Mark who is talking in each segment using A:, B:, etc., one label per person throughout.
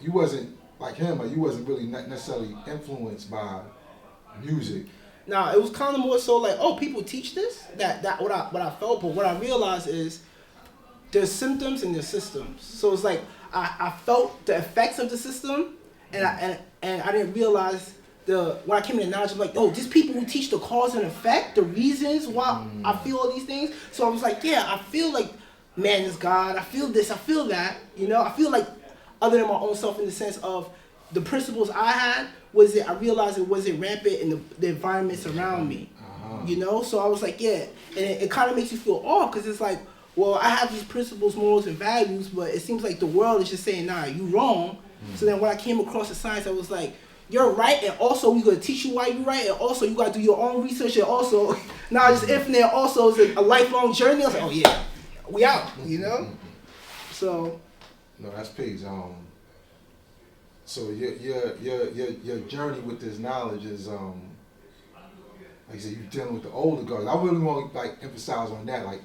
A: you wasn't like him, or you wasn't really necessarily influenced by music.
B: Nah, it was kind of more so like, oh, people teach this. That what I felt, but what I realized is there's symptoms and there's systems. So it's like I felt the effects of the system, and I didn't realize when I came to the knowledge of like, oh, these people who teach the cause and effect, the reasons why I feel all these things. So I was like, yeah, I feel like man is God. I feel this. I feel that. You know, I feel like other than my own self in the sense of the principles I had. I realized it wasn't rampant in the environments around me, you know? So I was like, yeah. And it kind of makes you feel off because it's like, well, I have these principles, morals, and values, but it seems like the world is just saying, nah, you wrong. So then when I came across the science, I was like, you're right, and also we're going to teach you why you're right, and also you got to do your own research, and also, now it's infinite, also it's a lifelong journey. I was like, oh yeah, we out, you know? So.
A: No, that's peace. So your journey with this knowledge is like I said, you're dealing with the older guys. I really want to like emphasize on that, like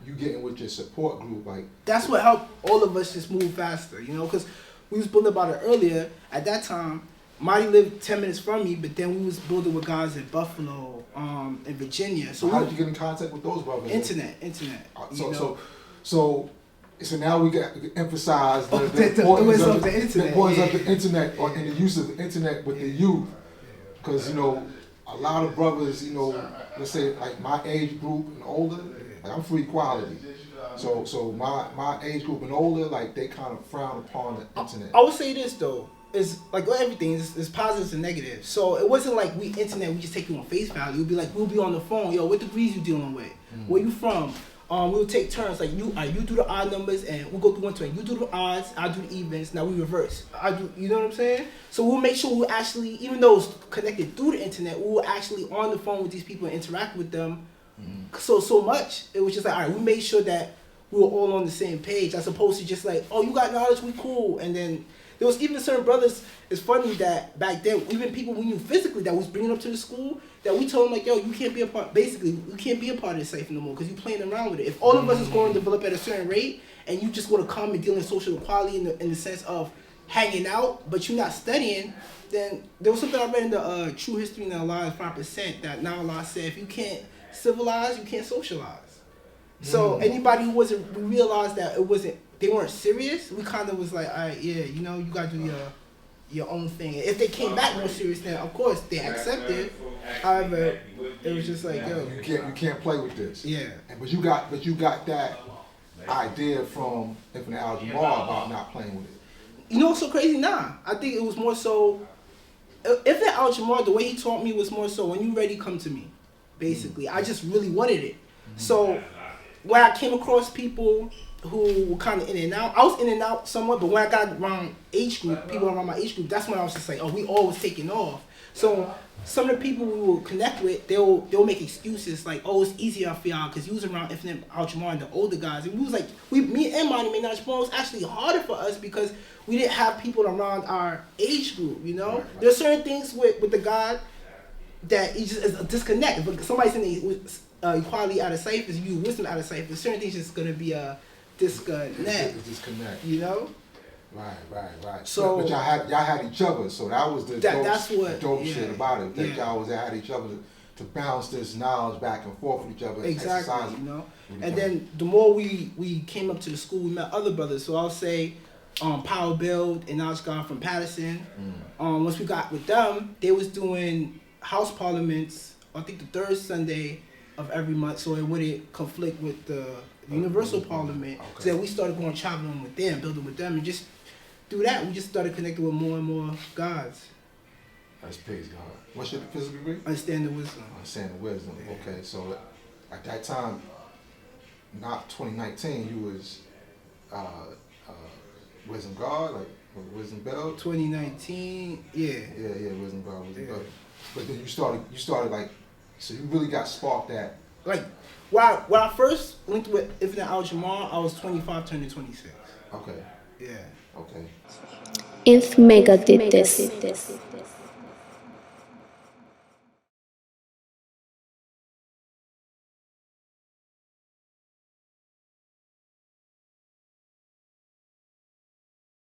A: you getting with your support group, like
B: that's what helped all of us just move faster, you know, because we was building about it earlier. At that time, Marty lived 10 minutes from me, but then we was building with guys in Buffalo, in Virginia. So
A: how did you get in contact with those brothers?
B: Internet.
A: So now we got to emphasize the
B: importance of the
A: internet and the use of the internet with the youth, because you know a lot of brothers, you know, let's say like my age group and older, like I'm for equality. So my age group and older, like they kind of frown upon the internet.
B: I would say this though, is like everything is positives and negatives. So it wasn't like we internet, we just take you on face value. It would be like we'll be on the phone, yo, what degrees you dealing with? Where you from? We'll take turns, like you do the odd numbers and we'll go through one turn. You do the odds, I do the evens, now we reverse. You know what I'm saying? So we'll make sure we'll actually, even though it's connected through the internet, we'll actually on the phone with these people and interact with them. So much, it was just like, all right, we made sure that we were all on the same page as opposed to just like, oh, you got knowledge, we cool. And then there was even certain brothers, it's funny that back then, even people we knew physically that was bringing up to the school, that we told them like, yo, you can't be a part, basically, you can't be a part of the cipher no more because you're playing around with it. If all of us is going to develop at a certain rate and you just want to come and deal in social equality in the sense of hanging out, but you're not studying, then there was something I read in the True History and the Lies 5% that now Allah said, if you can't civilize, you can't socialize. So anybody who we realized that they weren't serious, we kind of was like, all right, yeah, you know, you got to do your own thing. If they came back more serious, then of course they accepted. However, it was just like, yo,
A: you can't play with this.
B: Yeah.
A: But you got that idea from Infinite Al-Jamar about not playing with it.
B: You know what's so crazy? Nah, I think it was more so. Infinite Al-Jamar, the way he taught me was more so when you ready, come to me. Basically, I just really wanted it. So when I came across people who were kind of in and out, I was in and out somewhat, but when I got around people around my age group, that's when I was just like, oh, we all was taking off. So some of the people we will connect with, they'll make excuses like, oh, it's easier for y'all because you was around Infinite Al-Jamar and the older guys. And we was like, me and Monty Minaj was actually harder for us because we didn't have people around our age group, you know? Right. There's certain things with the God that it just is a disconnect. If somebody's in the equality out of ciphers, you wisdom out of ciphers, certain things just going to be a disconnect.
A: Disconnect.
B: You know?
A: Right.
B: So,
A: but y'all had each other, so that was the dope shit about it. That y'all had each other to bounce this knowledge back and forth with each other.
B: Exactly, you know. And then the more we came up to the school, we met other brothers. So I'll say, Power Build and Knowledge God from Patterson. Once we got with them, they was doing house parliaments. I think the third Sunday of every month, so it wouldn't conflict with the Universal Parliament. Okay. So then we started going traveling with them, building with them, and just through that, we just started connecting with more and more gods.
A: That's peace, God. What's your physical degree?
B: Understanding wisdom.
A: Understanding wisdom. Yeah. Okay, so at that time, not 2019, you was Wisdom God, like Wisdom Bell.
B: 2019, yeah.
A: Yeah, Wisdom God, Wisdom Bell. But then you started like, so you really got sparked at.
B: Like, when I first linked with Infinite Al-Jamar, I was 25 turning 26.
A: Okay.
B: Yeah.
A: Okay.
C: If Mecca did this.